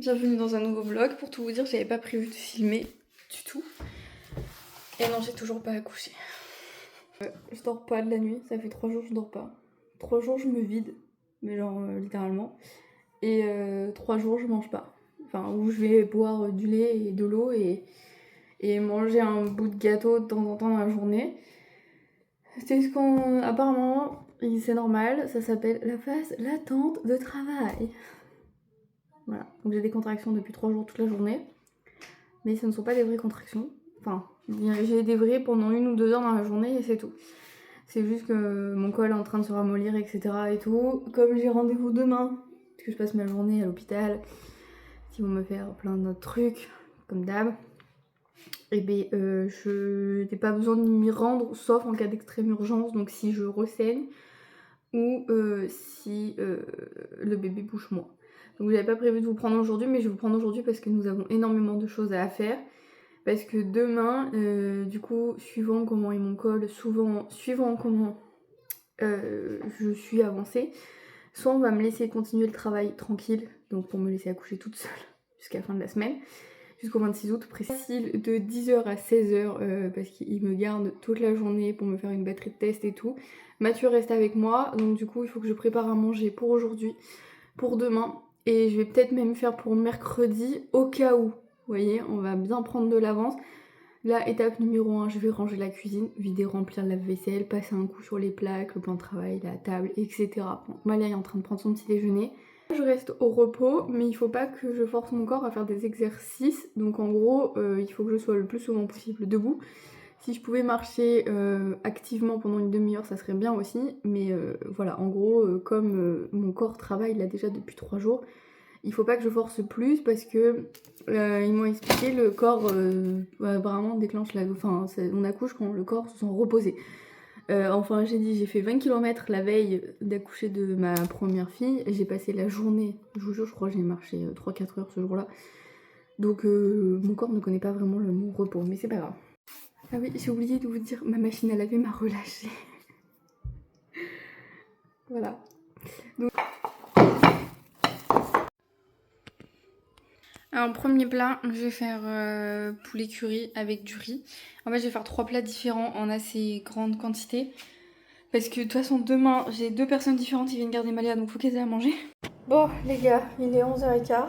Bienvenue dans un nouveau vlog. Pour tout vous dire, j'avais pas prévu de filmer du tout. Et non, j'ai toujours pas accouché. Je dors pas de la nuit, ça fait 3 jours que je dors pas. 3 jours je me vide, mais genre littéralement. Et 3 jours je mange pas. Enfin, où je vais boire du lait et de l'eau et manger un bout de gâteau de temps en temps dans la journée. C'est ce qu'on... Apparemment, c'est normal, ça s'appelle la phase latente de travail. Voilà, donc j'ai des contractions depuis 3 jours toute la journée. Mais ce ne sont pas des vraies contractions. Enfin, j'ai des vraies pendant 1 ou 2 heures dans la journée et c'est tout. C'est juste que mon col est en train de se ramollir, etc. et tout. Comme j'ai rendez-vous demain, parce que je passe ma journée à l'hôpital, ils vont me faire plein d'autres trucs, comme d'hab. Et ben, je n'ai pas besoin de m'y rendre, sauf en cas d'extrême urgence, donc si je ressaigne ou si le bébé bouge moins. Donc j'avais pas prévu de vous prendre aujourd'hui, mais je vais vous prendre aujourd'hui parce que nous avons énormément de choses à faire. Parce que demain, du coup, suivant comment est mon col, suivant comment je suis avancée, soit on va me laisser continuer le travail tranquille, donc pour me laisser accoucher toute seule jusqu'à la fin de la semaine, jusqu'au 26 août, précis de 10h à 16h, parce qu'il me garde toute la journée pour me faire une batterie de test et tout. Mathieu reste avec moi, donc du coup, il faut que je prépare à manger pour aujourd'hui, pour demain, et je vais peut-être même faire pour mercredi, au cas où. Vous voyez, on va bien prendre de l'avance. Là, étape numéro 1, je vais ranger la cuisine, vider, remplir la vaisselle, passer un coup sur les plaques, le plan de travail, la table, etc. Bon, Malia est en train de prendre son petit déjeuner. Je reste au repos, mais il faut pas que je force mon corps à faire des exercices. Donc en gros, il faut que je sois le plus souvent possible debout. Si je pouvais marcher activement pendant une demi-heure, ça serait bien aussi. Mais voilà, en gros, comme mon corps travaille là déjà depuis 3 jours, il faut pas que je force plus parce que ils m'ont expliqué le corps vraiment déclenche la... Enfin, on accouche quand le corps se sent reposé. Enfin, j'ai fait 20 km la veille d'accoucher de ma première fille. J'ai passé la journée, je vous jure, je crois que j'ai marché 3-4 heures ce jour-là. Donc mon corps ne connaît pas vraiment le mot repos, mais c'est pas grave. Ah oui, j'ai oublié de vous dire, ma machine à laver m'a relâché. Voilà. Donc... Alors, premier plat, je vais faire poulet curry avec du riz. En fait, je vais faire 3 plats différents en assez grande quantité. Parce que de toute façon, demain, j'ai 2 personnes différentes qui viennent garder Malia, donc faut qu'elles aient à manger. Bon, les gars, il est 11h15.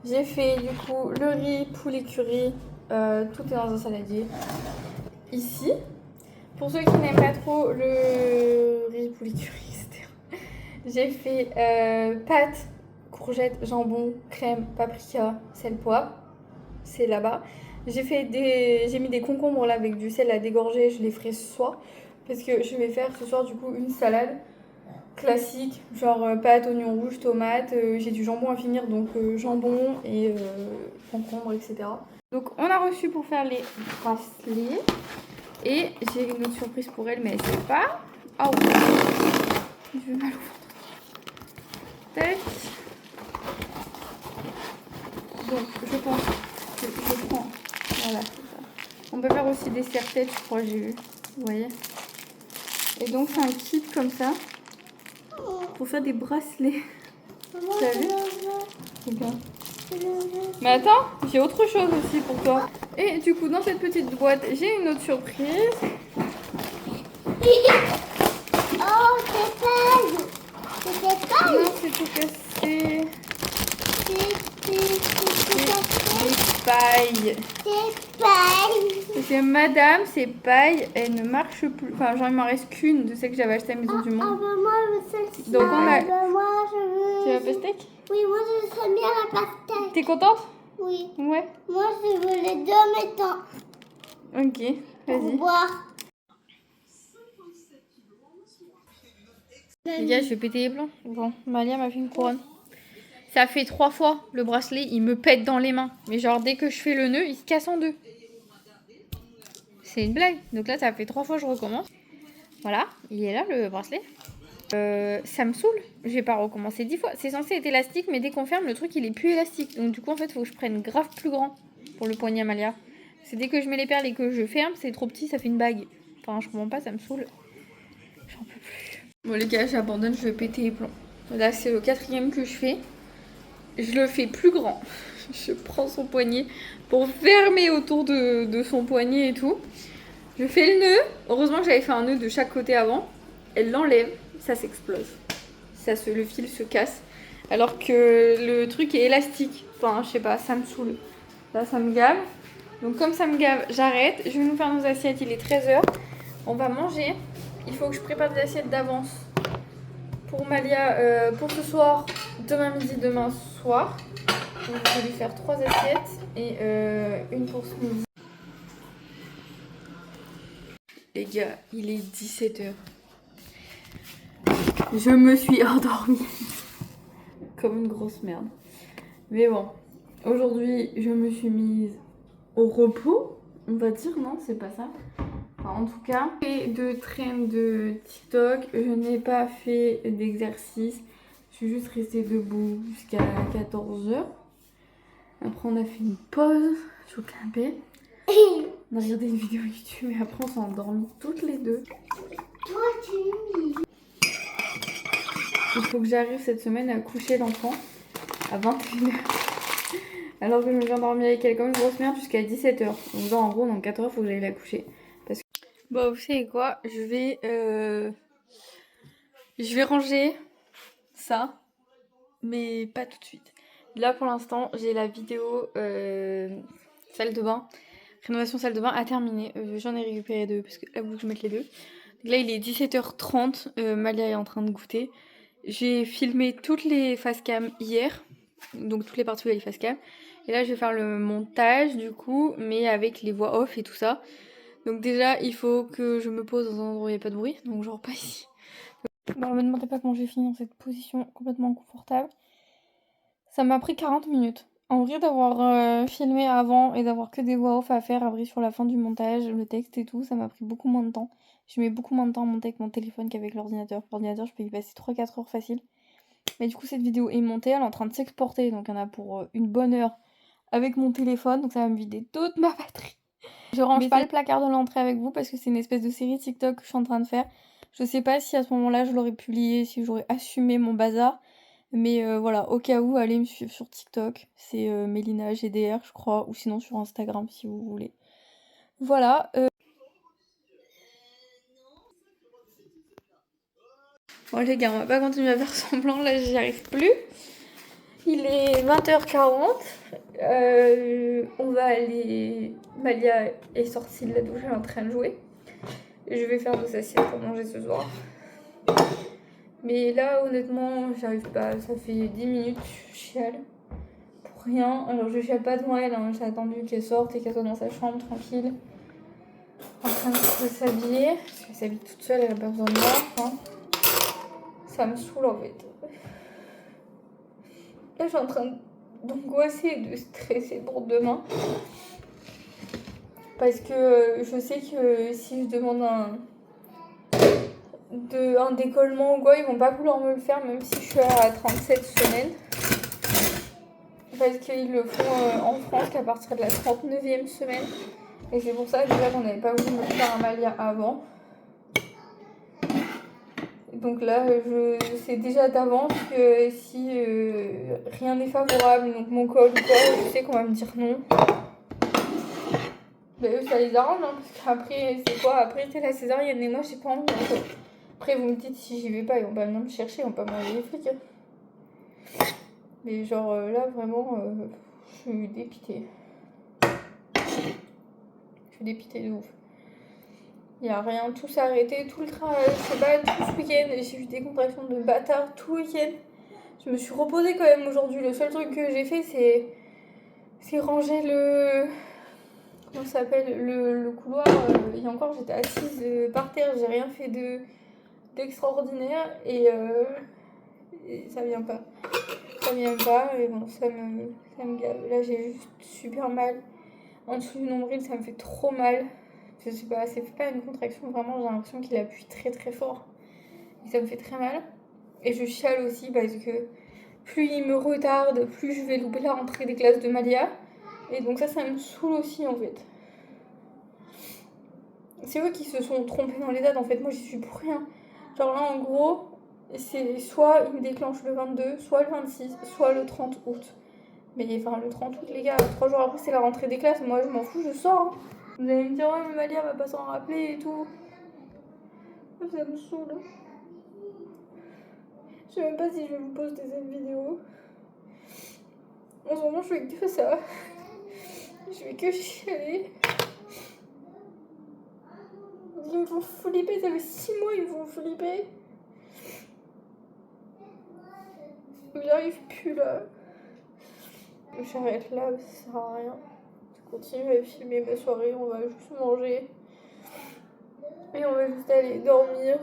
J'ai fait du coup le riz, poulet curry, tout est dans un saladier. Ici, pour ceux qui n'aiment pas trop le riz, poulet curry, etc. J'ai fait pâtes, courgettes, jambon, crème, paprika, sel, poivre. C'est là-bas. J'ai mis des concombres là avec du sel à dégorger. Je les ferai ce soir. Parce que je vais faire ce soir du coup une salade classique. Genre pâtes, oignons rouges, tomates. J'ai du jambon à finir. Donc jambon et concombre, etc. Donc on a reçu pour faire les bracelets. Et j'ai une autre surprise pour elle. Mais elle sait pas. Ah oui. Je vais mal ouvrir. Tac. Donc je pense que je prends, voilà, on peut faire aussi des serre-têtes, je crois, j'ai vu, vous voyez. Et donc c'est un kit comme ça pour faire des bracelets. T'as vu? C'est bien. Mais attends, j'ai autre chose aussi pour toi. Et du coup dans cette petite boîte j'ai une autre surprise. Oh, c'est paille. C'est paille. Non, c'est tout cassé. C'est paille. C'est paille. C'est madame, c'est paille, elle ne marche plus. Enfin, genre il m'en reste qu'une de celles que j'avais acheté à la Maison du Monde. Ah, bah, moi, je veux celle-ci. Donc on a... Moi, je veux... Tu veux la pastèque? Oui, moi, je veux bien la pastèque. T'es contente? Oui. Ouais. Moi, je veux les deux en même temps. Ok, Pour vas-y. boire. Les gars, je vais péter les plombs. Bon, Malia m'a fait une couronne. Ça fait 3 fois le bracelet, il me pète dans les mains. Mais genre, dès que je fais le nœud, il se casse en 2. C'est une blague. Donc là, ça fait 3 fois que je recommence. Voilà, il est là le bracelet. Ça me saoule. Je vais pas recommencer 10 fois. C'est censé être élastique, mais dès qu'on ferme, le truc il est plus élastique. Donc du coup, en fait, il faut que je prenne grave plus grand pour le poignet à Malia. C'est dès que je mets les perles et que je ferme, c'est trop petit, ça fait une bague. Enfin, je comprends pas, ça me saoule. J'en peux plus. Bon, les gars, j'abandonne, je vais péter les plombs. Là, c'est le 4e que je fais. je le fais plus grand. Je prends son poignet pour fermer autour de son poignet et tout. Je fais le nœud. Heureusement que j'avais fait un nœud de chaque côté avant. Elle l'enlève, ça s'explose. Le fil se casse. Alors que le truc est élastique. Enfin, je sais pas, ça me saoule. Là, ça me gave. Donc comme ça me gave, j'arrête. Je vais nous faire nos assiettes, il est 13h. On va manger. Il faut que je prépare des assiettes d'avance pour Malia, pour ce soir, demain midi, demain soir. Donc je vais lui faire 3 assiettes et une pour ce midi. Les gars, il est 17h. Je me suis endormie comme une grosse merde. Mais bon, aujourd'hui, je me suis mise au repos, on va dire, non, c'est pas ça. Enfin, en tout cas, et de traîne de TikTok, je n'ai pas fait d'exercice. Je suis juste restée debout jusqu'à 14h. Après, on a fait une pause sur le canapé. On a regardé une vidéo YouTube et après, on s'est endormies toutes les deux. Toi, tu Il faut que j'arrive cette semaine à coucher l'enfant à 21h. Alors que je me suis endormie avec elle comme une grosse merde jusqu'à 17h. Donc en gros, dans 4h, il faut que j'aille la coucher. Parce que... Bon, vous savez quoi, je vais ranger ça, mais pas tout de suite. Là, pour l'instant, j'ai la vidéo salle de bain, rénovation salle de bain à terminer. J'en ai récupéré 2 parce que là, vous que je mette les deux. Donc là, il est 17h30. Malia est en train de goûter. J'ai filmé toutes les face cam hier, donc toutes les parties où il y a les face cam. Et là, je vais faire le montage du coup, mais avec les voix off et tout ça. Donc déjà, il faut que je me pose dans un endroit où il n'y a pas de bruit, donc genre pas ici. Bon, me demandez pas comment j'ai fini dans cette position complètement confortable. Ça m'a pris 40 minutes. En vrai, d'avoir filmé avant et d'avoir que des voix off à faire après sur la fin du montage, le texte et tout, ça m'a pris beaucoup moins de temps. Je mets beaucoup moins de temps à monter avec mon téléphone qu'avec l'ordinateur. L'ordinateur, je peux y passer 3-4 heures facile. Mais du coup, cette vidéo est montée, elle est en train de s'exporter, donc il y en a pour une bonne heure avec mon téléphone, donc ça va me vider toute ma batterie. Je range pas le placard de l'entrée avec vous parce que c'est une espèce de série TikTok que je suis en train de faire. Je sais pas si à ce moment-là je l'aurais publié, si j'aurais assumé mon bazar. Mais voilà, au cas où, allez me suivre sur TikTok. C'est Mélina GDR, je crois. Ou sinon sur Instagram si vous voulez. Voilà. Bon les gars, on va pas continuer à faire semblant. Là, j'y arrive plus. Il est 20h40. On va aller... Malia est sortie de la douche, elle est en train de jouer. Je vais faire des assiettes pour manger ce soir. Mais là, honnêtement, j'arrive pas. Ça fait 10 minutes, je chiale. Pour rien. Alors, je chiale pas devant elle. Hein. J'ai attendu qu'elle sorte et qu'elle soit dans sa chambre, tranquille. En train de s'habiller. Parce qu'elle s'habille toute seule, elle a pas besoin de moi. Hein. Ça me saoule en fait. Là, je suis en train d'angoisser et de stresser pour demain. Parce que je sais que si je demande un décollement ou quoi, ils vont pas vouloir me le faire, même si je suis à 37 semaines. Parce qu'ils le font en France qu'à partir de la 39e semaine. Et c'est pour ça déjà qu'on n'avait pas voulu me faire un Malia avant. Donc là, je sais déjà d'avance que si rien n'est favorable, donc mon col ou quoi, je sais qu'on va me dire non. Mais eux, ça les arrange, hein, parce qu'après, c'est quoi? Après, t'es la césarienne et moi, j'ai pas envie. Donc, après, vous me dites si j'y vais pas, ils vont pas venir me chercher, ils vont pas m'envoyer les flics. Mais genre là, vraiment, je suis dépitée. Je suis dépitée de ouf. Il y a rien, tout s'est arrêté, tout le travail, je sais pas, tout ce week-end, j'ai eu des contractions de bâtard tout le week-end. Je me suis reposée quand même aujourd'hui. Le seul truc que j'ai fait, c'est ranger le... Comment ça s'appelle, le couloir. Et encore, j'étais assise par terre, j'ai rien fait d'extraordinaire et ça vient pas. Ça vient pas et bon, ça me gave. Là, j'ai juste super mal. En dessous du nombril, ça me fait trop mal. Je sais pas, c'est pas une contraction, vraiment, j'ai l'impression qu'il appuie très très fort. Et ça me fait très mal. Et je chiale aussi parce que plus il me retarde, plus je vais louper la rentrée des classes de Malia. Et donc ça me saoule aussi en fait. C'est eux qui se sont trompés dans les dates, en fait, moi j'y suis pour rien. Genre là en gros, Et c'est soit il me déclenche le 22, soit le 26, soit le 30 août. Mais enfin, le 30 août, les gars, 3 jours après, c'est la rentrée des classes. Moi, je m'en fous, je sors. Hein. Vous allez me dire, ouais, mais Malia va pas s'en rappeler et tout. Ça me saoule. Je sais même pas si je vais vous poster cette vidéo. En ce moment, je fais que ça. Je fais que chialer. Ils me font flipper, ça fait 6 mois, ils me font flipper. J'arrive plus là. J'arrête là, ça sert à rien. Je continue à filmer ma soirée, on va juste manger. Et on va juste aller dormir.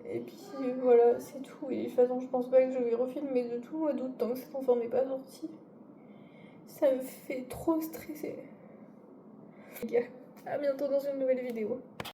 Et puis voilà, c'est tout. Et de toute façon, je pense pas que je vais refilmer de tout le mois d'août tant que cet enfant n'est pas sorti. Ça me fait trop stresser. Les gars, à bientôt dans une nouvelle vidéo.